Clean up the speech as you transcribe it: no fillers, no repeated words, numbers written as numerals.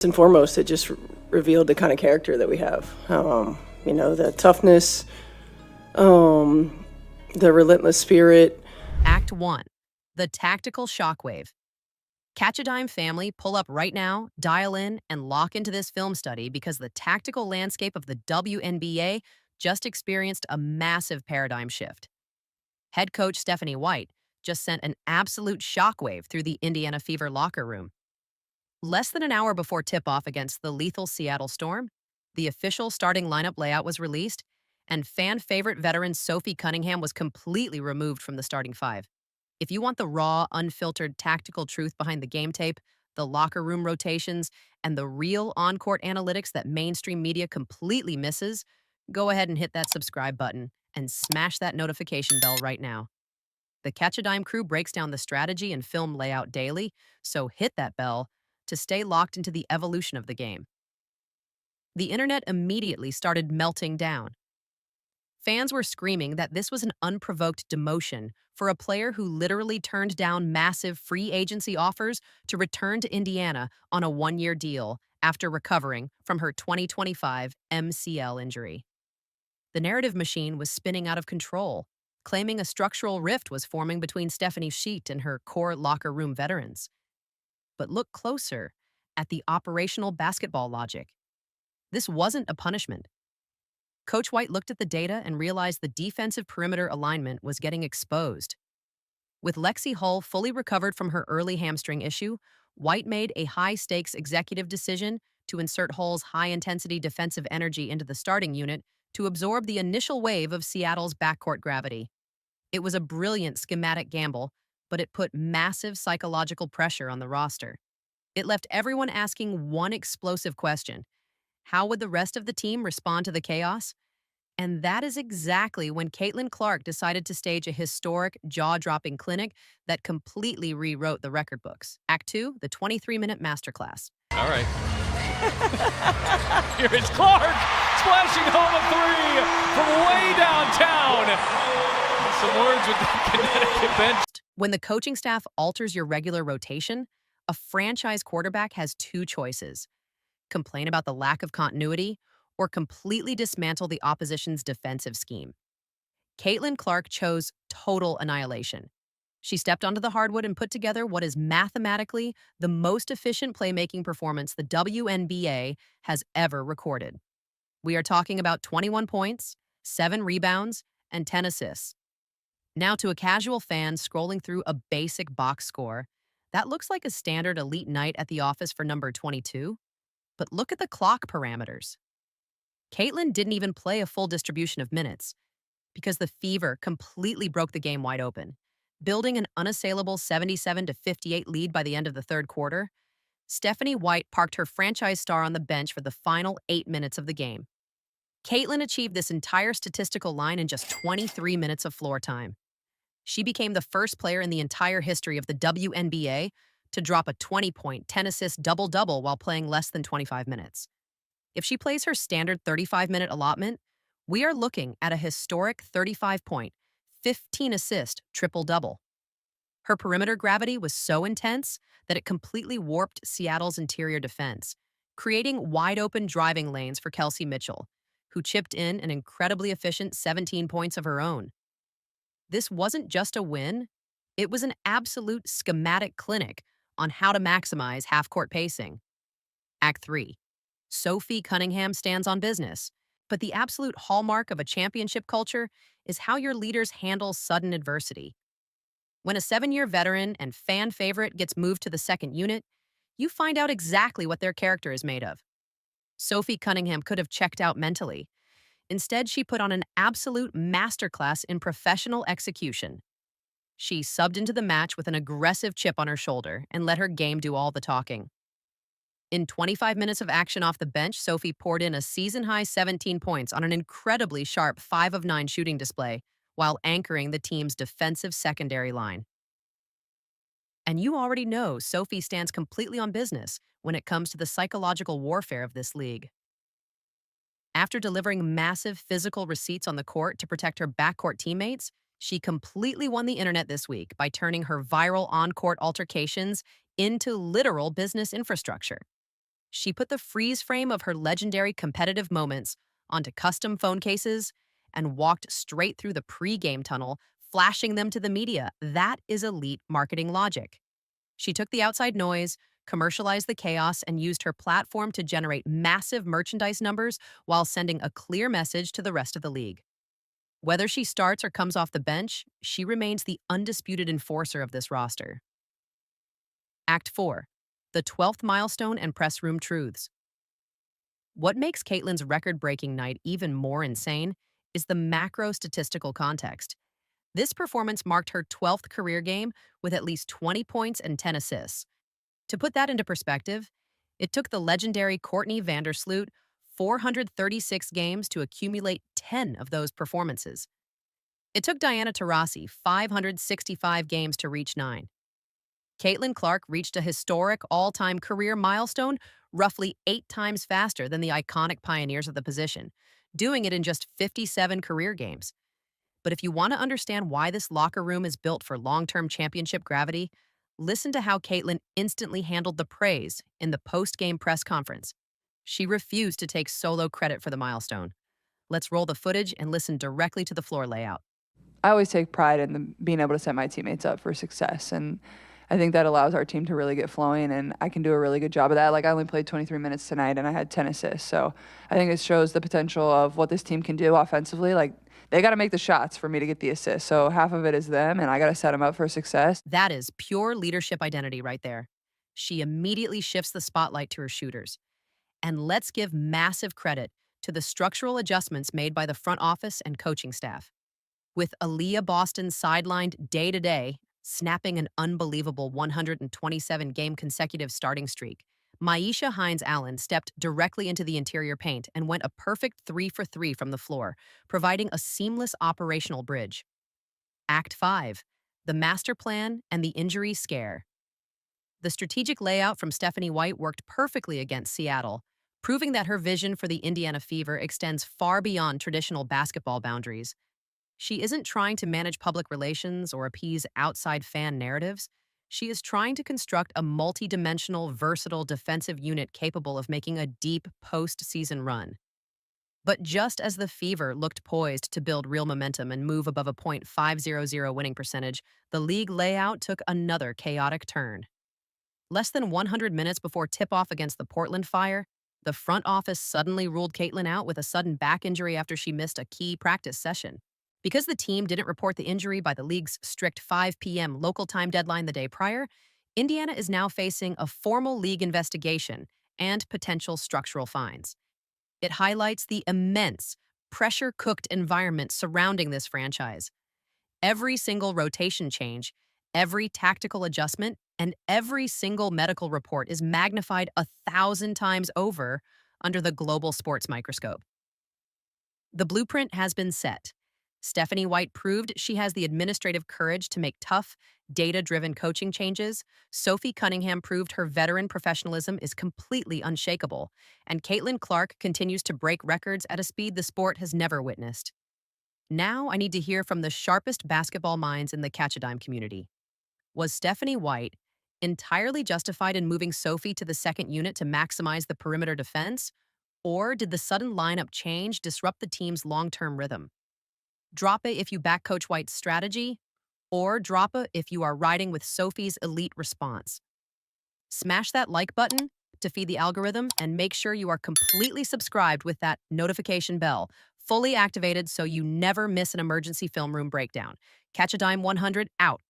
and foremost, it just revealed the kind of character that we have. The toughness, the relentless spirit. Act 1. The Tactical Shockwave. Catch a dime family, pull up right now, dial in, and lock into this film study because the tactical landscape of the WNBA just experienced a massive paradigm shift. Head coach Stephanie White just sent an absolute shockwave through the Indiana Fever locker room. Less than an hour before tip-off against the lethal Seattle Storm, the official starting lineup layout was released, and fan-favorite veteran Sophie Cunningham was completely removed from the starting five. If you want the raw, unfiltered tactical truth behind the game tape, the locker room rotations, and the real on-court analytics that mainstream media completely misses, go ahead and hit that subscribe button and smash that notification bell right now. The Catch a Dime crew breaks down the strategy and film layout daily, so hit that bell to stay locked into the evolution of the game. The internet immediately started melting down. Fans were screaming that this was an unprovoked demotion for a player who literally turned down massive free agency offers to return to Indiana on a one-year deal after recovering from her 2025 MCL injury. The narrative machine was spinning out of control, claiming a structural rift was forming between Stephanie Sheet and her core locker room veterans. But look closer at the operational basketball logic. This wasn't a punishment. Coach White looked at the data and realized the defensive perimeter alignment was getting exposed. With Lexi Hull fully recovered from her early hamstring issue, White made a high-stakes executive decision to insert Hull's high-intensity defensive energy into the starting unit to absorb the initial wave of Seattle's backcourt gravity. It was a brilliant schematic gamble, but it put massive psychological pressure on the roster. It left everyone asking one explosive question: how would the rest of the team respond to the chaos? And that is exactly when Caitlin Clark decided to stage a historic, jaw-dropping clinic that completely rewrote the record books. Act 2, the 23-minute masterclass. All right. Here is Clark, splashing home a three from way downtown. Some words with the Connecticut bench. When the coaching staff alters your regular rotation, a franchise quarterback has two choices: complain about the lack of continuity, or completely dismantle the opposition's defensive scheme. Caitlin Clark chose total annihilation. She stepped onto the hardwood and put together what is mathematically the most efficient playmaking performance the WNBA has ever recorded. We are talking about 21 points, 7 rebounds, and 10 assists. Now, to a casual fan scrolling through a basic box score, that looks like a standard elite night at the office for number 22. But look at the clock parameters. Caitlin didn't even play a full distribution of minutes because the Fever completely broke the game wide open. Building an unassailable 77-58 lead by the end of the third quarter, Stephanie White parked her franchise star on the bench for the final 8 minutes of the game. Caitlin achieved this entire statistical line in just 23 minutes of floor time. She became the first player in the entire history of the WNBA to drop a 20-point, 10-assist double-double while playing less than 25 minutes. If she plays her standard 35-minute allotment, we are looking at a historic 35-point, 15-assist triple-double. Her perimeter gravity was so intense that it completely warped Seattle's interior defense, creating wide-open driving lanes for Kelsey Mitchell, who chipped in an incredibly efficient 17 points of her own. This wasn't just a win, it was an absolute schematic clinic on how to maximize half-court pacing. Act 3. Sophie Cunningham stands on business, but the absolute hallmark of a championship culture is how your leaders handle sudden adversity. When a 7-year veteran and fan favorite gets moved to the second unit, you find out exactly what their character is made of. Sophie Cunningham could have checked out mentally. Instead, she put on an absolute masterclass in professional execution. She subbed into the match with an aggressive chip on her shoulder and let her game do all the talking. In 25 minutes of action off the bench, Sophie poured in a season-high 17 points on an incredibly sharp 5 of 9 shooting display while anchoring the team's defensive secondary line. And you already know Sophie stands completely on business when it comes to the psychological warfare of this league. After delivering massive physical receipts on the court to protect her backcourt teammates, she completely won the internet this week by turning her viral on-court altercations into literal business infrastructure. She put the freeze frame of her legendary competitive moments onto custom phone cases and walked straight through the pre-game tunnel, flashing them to the media. That is elite marketing logic. She took the outside noise, commercialized the chaos, and used her platform to generate massive merchandise numbers while sending a clear message to the rest of the league. Whether she starts or comes off the bench, she remains the undisputed enforcer of this roster. Act 4. The 12th milestone and press room truths. What makes Caitlin's record-breaking night even more insane is the macro statistical context. This performance marked her 12th career game with at least 20 points and 10 assists. To put that into perspective, it took the legendary Courtney Vandersloot 436 games to accumulate 10 of those performances. It took Diana Taurasi 565 games to reach 9. Caitlin Clark reached a historic all-time career milestone roughly 8 times faster than the iconic pioneers of the position, doing it in just 57 career games. But if you want to understand why this locker room is built for long-term championship gravity, listen to how Caitlin instantly handled the praise in the post-game press conference. She refused to take solo credit for the milestone. Let's roll the footage and listen directly to the floor layout. I always take pride in being able to set my teammates up for success, and I think that allows our team to really get flowing, and I can do a really good job of that. Like, I only played 23 minutes tonight, and I had 10 assists, so I think it shows the potential of what this team can do offensively. Like, they got to make the shots for me to get the assists, so half of it is them, and I got to set them up for success. That is pure leadership identity right there. She immediately shifts the spotlight to her shooters. And let's give massive credit to the structural adjustments made by the front office and coaching staff. With Aaliyah Boston sidelined day-to-day, snapping an unbelievable 127-game consecutive starting streak, Maisha Hines-Allen stepped directly into the interior paint and went a perfect 3 for 3 from the floor, providing a seamless operational bridge. Act 5. The master plan and the injury scare. The strategic layout from Stephanie White worked perfectly against Seattle, proving that her vision for the Indiana Fever extends far beyond traditional basketball boundaries. She isn't trying to manage public relations or appease outside fan narratives. She is trying to construct a multi-dimensional, versatile defensive unit capable of making a deep post-season run. But just as the Fever looked poised to build real momentum and move above a .500 winning percentage, the league layout took another chaotic turn. Less than 100 minutes before tip-off against the Portland Fire, the front office suddenly ruled Caitlin out with a sudden back injury after she missed a key practice session. Because the team didn't report the injury by the league's strict 5 p.m. local time deadline the day prior, Indiana is now facing a formal league investigation and potential structural fines. It highlights the immense, pressure-cooked environment surrounding this franchise. Every single rotation change, every tactical adjustment, and every single medical report is magnified 1,000 times over under the global sports microscope. The blueprint has been set. Stephanie White proved she has the administrative courage to make tough, data-driven coaching changes. Sophie Cunningham proved her veteran professionalism is completely unshakable. And Caitlin Clark continues to break records at a speed the sport has never witnessed. Now I need to hear from the sharpest basketball minds in the Catch-A-Dime community. Was Stephanie White entirely justified in moving Sophie to the second unit to maximize the perimeter defense? Or did the sudden lineup change disrupt the team's long-term rhythm? Drop it if you back Coach White's strategy, or drop it if you are riding with Sophie's elite response. Smash that like button to feed the algorithm and make sure you are completely subscribed with that notification bell, fully activated so you never miss an emergency film room breakdown. Catch a Dime 100 out.